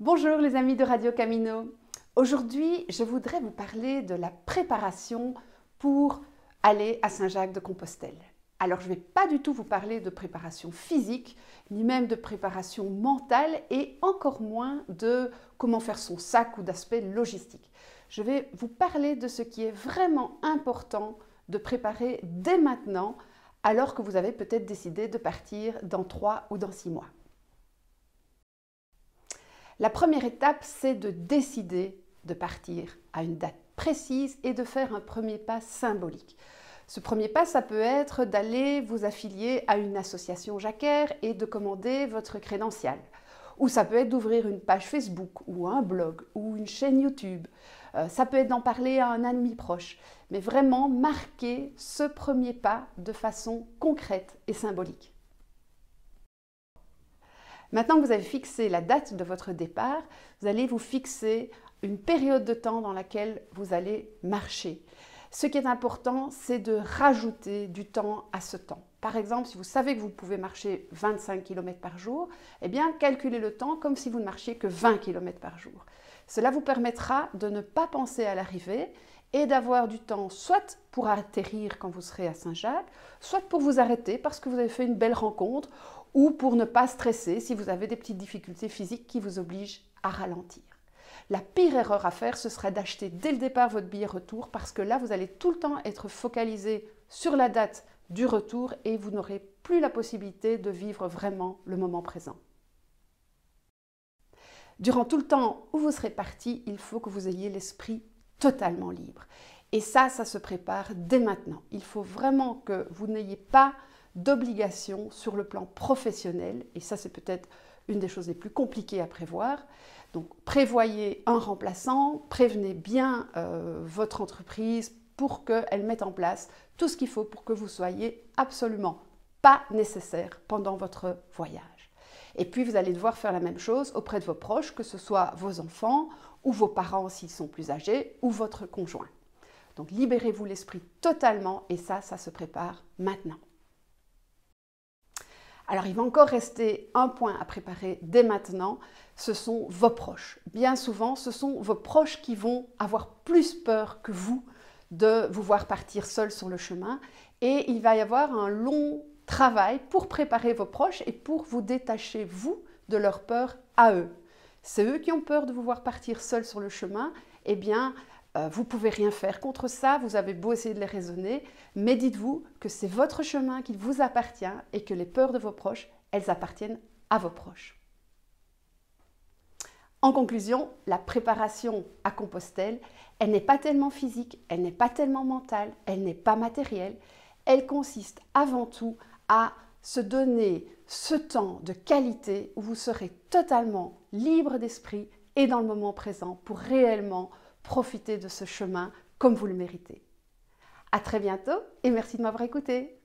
Bonjour les amis de Radio Camino. Aujourd'hui, je voudrais vous parler de la préparation pour aller à Saint-Jacques-de-Compostelle. Alors, je ne vais pas du tout vous parler de préparation physique, ni même de préparation mentale, et encore moins de comment faire son sac ou d'aspect logistique. Je vais vous parler de ce qui est vraiment important de préparer dès maintenant, alors que vous avez peut-être décidé de partir dans 3 ou dans 6 mois. La première étape, c'est de décider de partir à une date précise et de faire un premier pas symbolique. Ce premier pas, ça peut être d'aller vous affilier à une association jacquaire et de commander votre crédential. Ou ça peut être d'ouvrir une page Facebook ou un blog ou une chaîne YouTube. Ça peut être d'en parler à un ami proche. Mais vraiment marquer ce premier pas de façon concrète et symbolique. Maintenant que vous avez fixé la date de votre départ, vous allez vous fixer une période de temps dans laquelle vous allez marcher. Ce qui est important, c'est de rajouter du temps à ce temps. Par exemple, si vous savez que vous pouvez marcher 25 km par jour, eh bien, calculez le temps comme si vous ne marchiez que 20 km par jour. Cela vous permettra de ne pas penser à l'arrivée et d'avoir du temps soit pour atterrir quand vous serez à Saint-Jacques, soit pour vous arrêter parce que vous avez fait une belle rencontre ou pour ne pas stresser si vous avez des petites difficultés physiques qui vous obligent à ralentir. La pire erreur à faire, ce sera d'acheter dès le départ votre billet retour parce que là, vous allez tout le temps être focalisé sur la date du retour et vous n'aurez plus la possibilité de vivre vraiment le moment présent. Durant tout le temps où vous serez parti, il faut que vous ayez l'esprit totalement libre. Et ça se prépare dès maintenant. Il faut vraiment que vous n'ayez pas d'obligation sur le plan professionnel, et ça c'est peut-être une des choses les plus compliquées à prévoir. Donc prévoyez un remplaçant, prévenez bien votre entreprise pour qu'elle mette en place tout ce qu'il faut pour que vous soyez absolument pas nécessaire pendant votre voyage. Et puis vous allez devoir faire la même chose auprès de vos proches, que ce soit vos enfants ou vos parents s'ils sont plus âgés ou votre conjoint. Donc libérez-vous l'esprit totalement et ça se prépare maintenant. Alors, il va encore rester un point à préparer dès maintenant, ce sont vos proches. Bien souvent, ce sont vos proches qui vont avoir plus peur que vous de vous voir partir seul sur le chemin et il va y avoir un long travail pour préparer vos proches et pour vous détacher, vous, de leur peur à eux. C'est eux qui ont peur de vous voir partir seul sur le chemin, eh bien, vous ne pouvez rien faire contre ça, vous avez beau essayer de les raisonner, mais dites-vous que c'est votre chemin qui vous appartient et que les peurs de vos proches, elles appartiennent à vos proches. En conclusion, la préparation à Compostelle, elle n'est pas tellement physique, elle n'est pas tellement mentale, elle n'est pas matérielle, elle consiste avant tout à se donner ce temps de qualité où vous serez totalement libre d'esprit et dans le moment présent pour réellement profitez de ce chemin comme vous le méritez. À très bientôt et merci de m'avoir écouté.